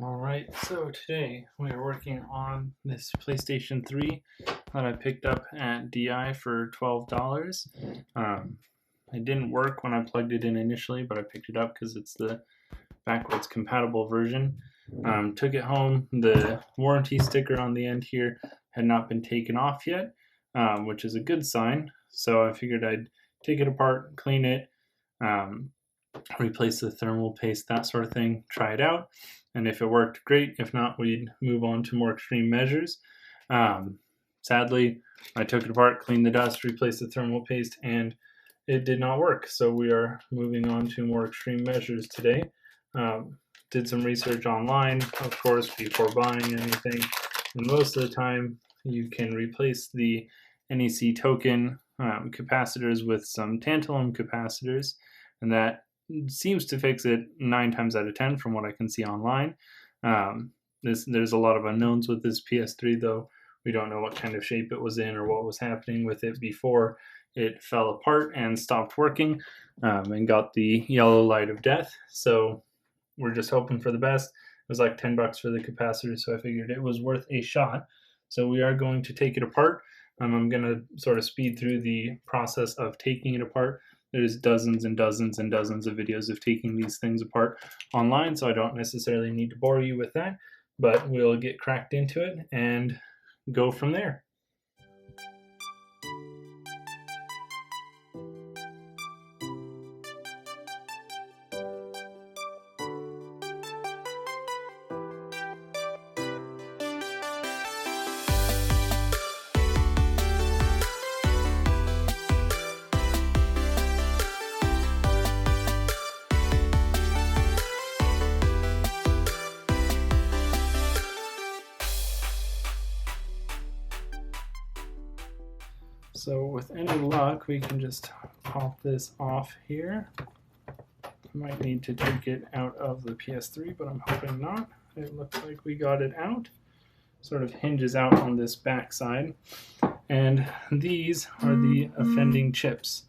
Alright, so today we are working on this PlayStation 3 that I picked up at DI for $12. It didn't work when I plugged it in initially, but I picked it up because it's the backwards compatible version. Took it home. The warranty sticker on the end here had not been taken off yet, which is a good sign. So I figured I'd take it apart, clean it, replace the thermal paste, that sort of thing, try it out. And if it worked, great. If not, we'd move on to more extreme measures. Sadly, I took it apart, cleaned the dust, replaced the thermal paste, and it did not work. So we are moving on to more extreme measures today. Did some research online, of course, before buying anything. And most of the time, you can replace the NEC token capacitors with some tantalum capacitors, and that seems to fix it 9 times out of 10 from what I can see online. There's a lot of unknowns with this PS3 though. We don't know what kind of shape it was in or what was happening with it before it fell apart and stopped working and got the yellow light of death. So we're just hoping for the best. It was like $10 for the capacitor, so I figured it was worth a shot. So we are going to take it apart. I'm going to sort of speed through the process of taking it apart. There's dozens and dozens and dozens of videos of taking these things apart online, so I don't necessarily need to bore you with that, but we'll get cracked into it and go from there. So with any luck, we can just pop this off here. Might need to take it out of the PS3, but I'm hoping not. It looks like we got it out. Sort of hinges out on this back side. And these are the offending chips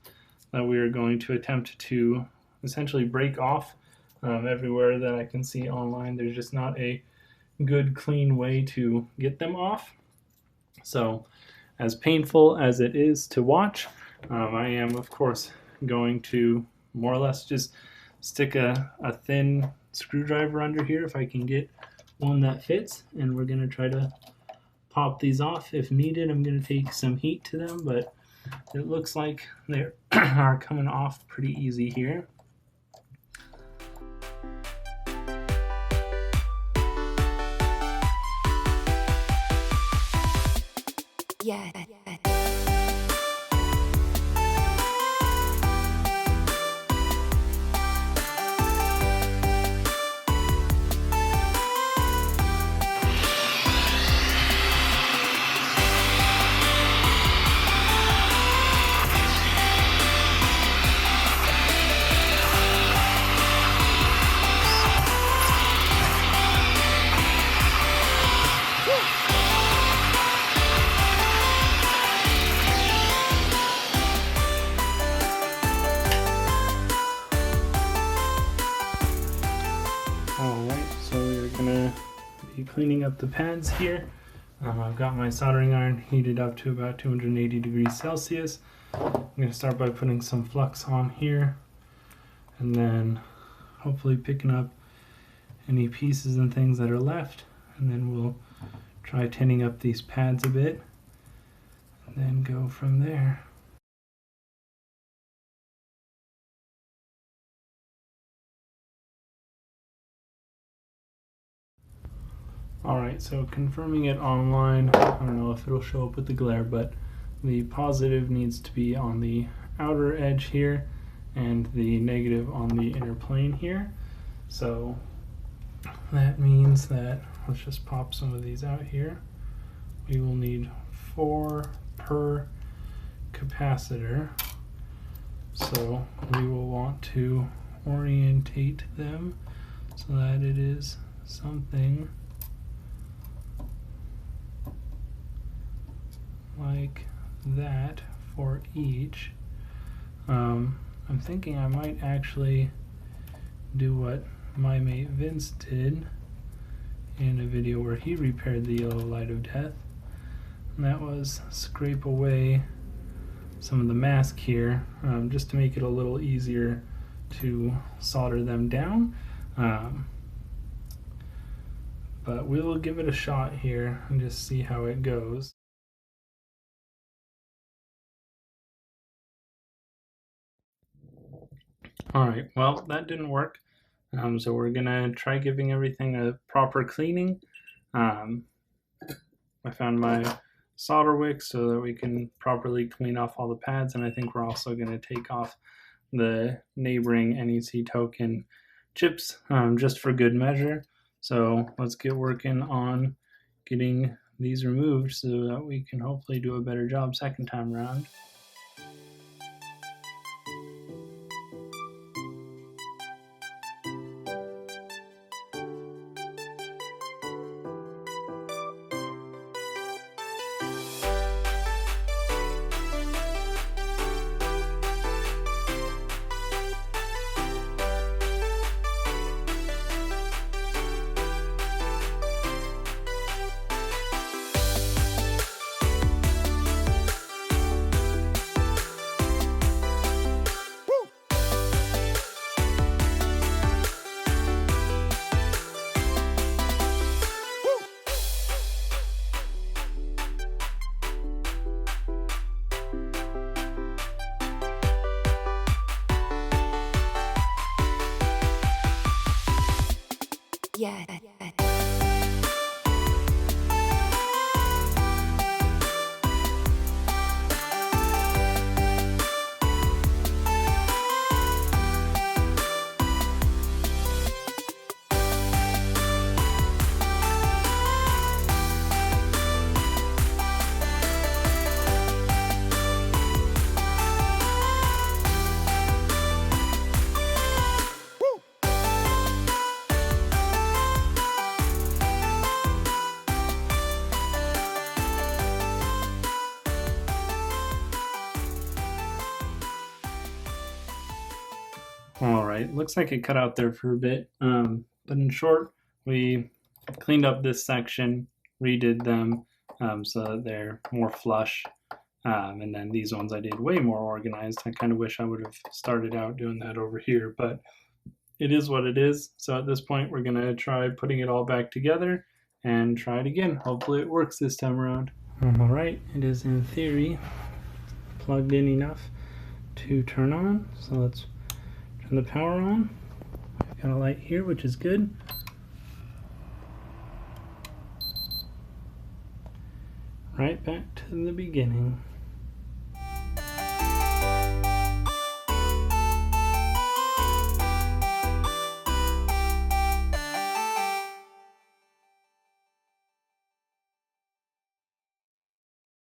that we are going to attempt to essentially break off. Everywhere that I can see online, there's just not a good, clean way to get them off. So as painful as it is to watch, I am, of course, going to more or less just stick a thin screwdriver under here if I can get one that fits, and we're going to try to pop these off. If needed, I'm going to take some heat to them, but it looks like they are coming off pretty easy here. Yeah. Alright, so we're gonna be cleaning up the pads here. I've got my soldering iron heated up to about 280 degrees Celsius. I'm gonna start by putting some flux on here, and then hopefully picking up any pieces and things that are left, and then we'll try tinning up these pads a bit, and then go from there. Alright, so confirming it online, I don't know if it'll show up with the glare, but the positive needs to be on the outer edge here and the negative on the inner plane here. So that means that, let's just pop some of these out here. We will need 4 per capacitor. So we will want to orientate them so that it is something like that for each. I'm thinking I might actually do what my mate Vince did in a video where he repaired the yellow light of death. And that was scrape away some of the mask here, just to make it a little easier to solder them down. But we will give it a shot here and just see how it goes. Alright, well, that didn't work. So we're gonna try giving everything a proper cleaning. I found my solder wick so that we can properly clean off all the pads, and I think we're also gonna take off the neighboring NEC Tokin chips, just for good measure. So let's get working on getting these removed so that we can hopefully do a better job second time around. Yes. Alright, looks like it cut out there for a bit, but in short, we cleaned up this section, redid them so that they're more flush, and then these ones I did way more organized. I kind of wish I would have started out doing that over here, but it is what it is. So at this point, we're going to try putting it all back together and try it again. Hopefully it works this time around. Alright, it is in theory plugged in enough to turn on, so let's turn the power on. We've got a light here, which is good. Right back to the beginning.